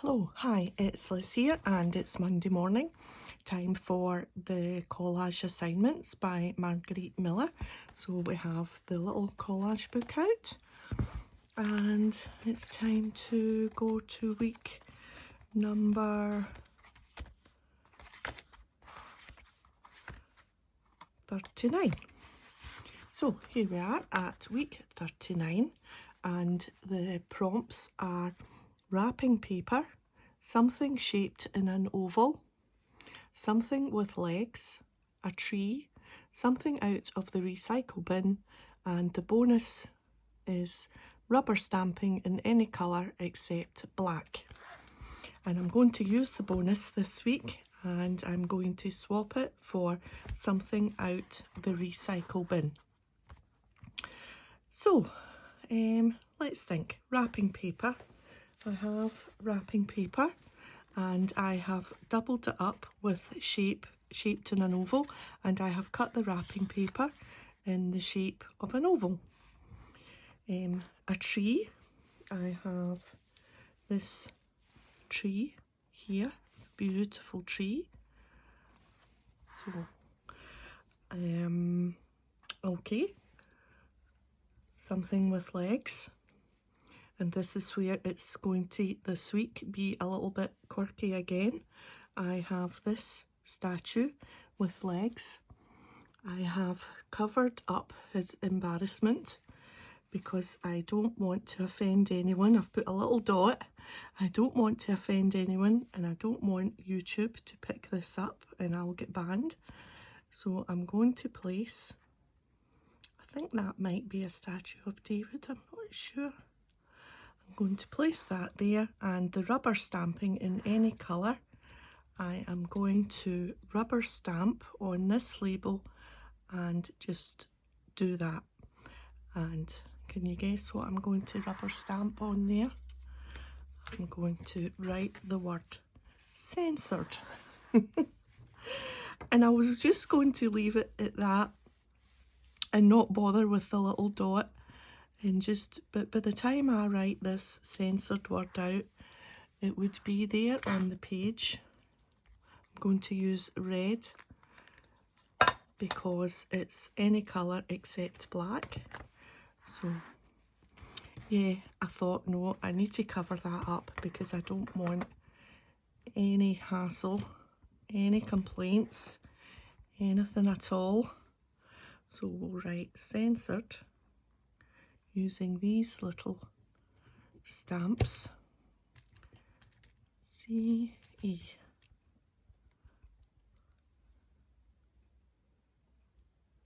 Hello, hi, it's Liz here and it's Monday morning. Time for the collage assignments by Margarete Miller. So we have the little collage book out and it's time to go to week number 39. So here we are at week 39 and the prompts are wrapping paper, something shaped in an oval, something with legs, a tree, something out of the recycle bin, and the bonus is rubber stamping in any colour except black. And I'm going to use the bonus this week and I'm going to swap it for something out the recycle bin. So let's think. Wrapping paper. I have wrapping paper and I have doubled it up with shaped in an oval, and I have cut the wrapping paper in the shape of an oval. A tree, I have this tree here, it's a beautiful tree. So, okay, something with legs. And this is where it's going to, this week, be a little bit quirky again. I have this statue with legs. I have covered up his embarrassment because I don't want to offend anyone. I've put a little dot. I don't want to offend anyone and I don't want YouTube to pick this up and I'll get banned. So I'm going to place, I think that might be a statue of David, I'm not sure. I'm going to place that there, and the rubber stamping in any colour, I am going to rubber stamp on this label and just do that. And can you guess what I'm going to rubber stamp on there? I'm going to write the word censored. And I was just going to leave it at that and not bother with the little dot. And just, but by the time I write this censored word out, it would be there on the page. I'm going to use red because it's any colour except black. So yeah, I thought, no, I need to cover that up because I don't want any hassle, any complaints, anything at all. So we'll write censored using these little stamps. C-E.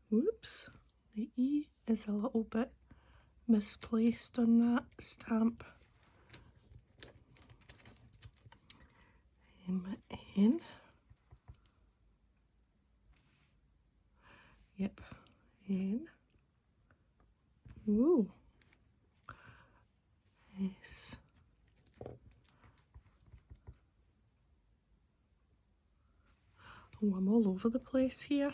Whoops, the E is a little bit misplaced on that stamp. M-N. Yep, N. Ooh. S. Oh, I'm all over the place here.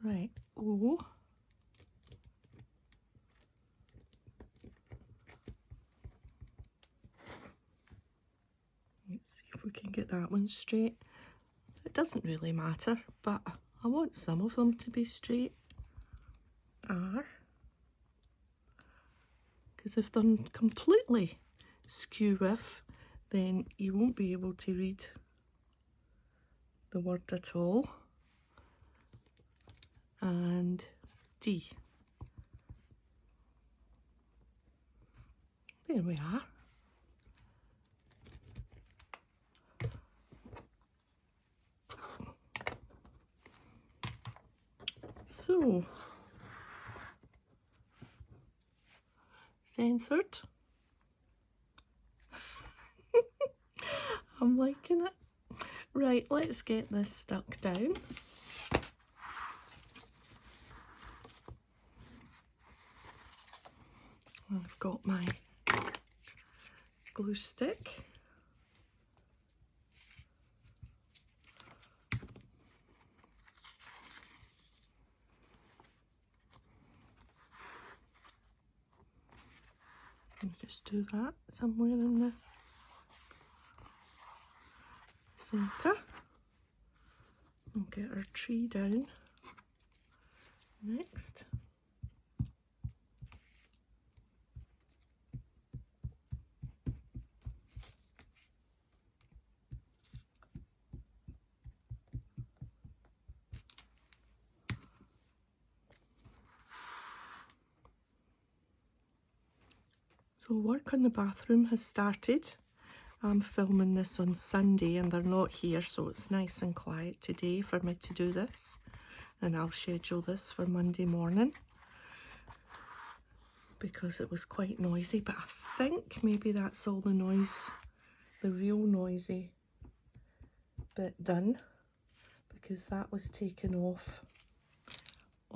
Right, O. Let's see if we can get that one straight. It doesn't really matter, but I want some of them to be straight. R. Because if they're completely skew-with, then you won't be able to read the word at all. And D. There we are. So, censored. I'm liking it. Right, let's get this stuck down. I've got my glue stick. And just do that somewhere in the centre. And get our tree down next. So work on the bathroom has started. I'm filming this on Sunday and they're not here, so it's nice and quiet today for me to do this. And I'll schedule this for Monday morning because it was quite noisy, but I think maybe that's all the noise, the real noisy bit done, because that was taken off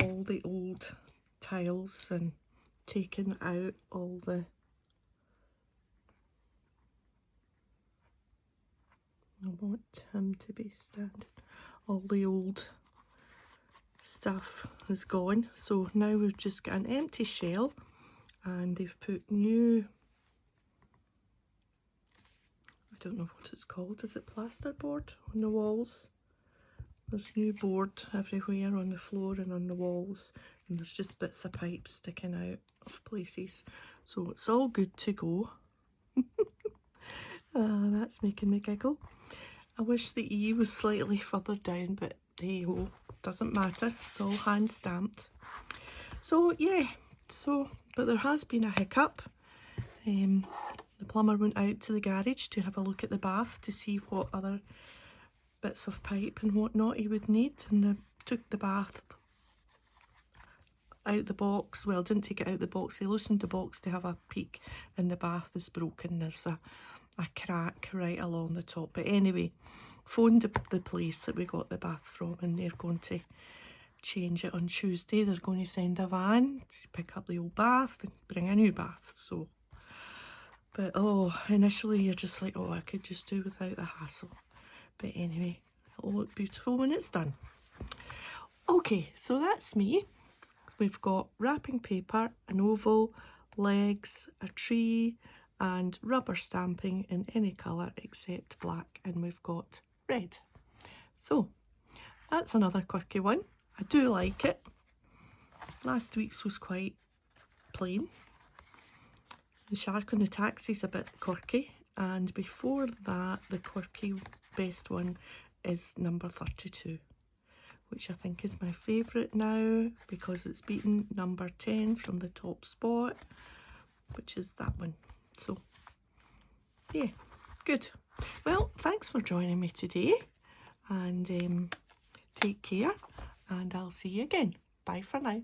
all the old tiles and taken out all the, I want him to be standing, all the old stuff is gone. So now we've just got an empty shell and they've put new, I don't know what it's called, is it plasterboard on the walls? There's new board everywhere on the floor and on the walls, and there's just bits of pipe sticking out of places, so it's all good to go. That's making me giggle. I wish the E was slightly further down, but hey ho, doesn't matter, it's all hand stamped. So yeah, but there has been a hiccup. The plumber went out to the garage to have a look at the bath to see what other bits of pipe and whatnot he would need, and they took the bath out the box. Well, didn't take it out the box, they loosened the box to have a peek, and the bath is broken. There's a crack right along the top, but anyway, phoned the place that we got the bath from and they're going to change it on Tuesday. They're going to send a van to pick up the old bath and bring a new bath. So, but oh, initially you're just like, oh, I could just do without the hassle. But anyway, it'll look beautiful when it's done. Okay, so that's me. We've got wrapping paper, an oval, legs, a tree, and rubber stamping in any colour except black, and we've got red. So that's another quirky one. I do like it. Last week's was quite plain. The shark on the taxi's a bit quirky, and before that the quirky best one is number 32, which I think is my favourite now because it's beaten number 10 from the top spot, which is that one. So yeah, good. Well, thanks for joining me today, and take care, and I'll see you again. Bye for now.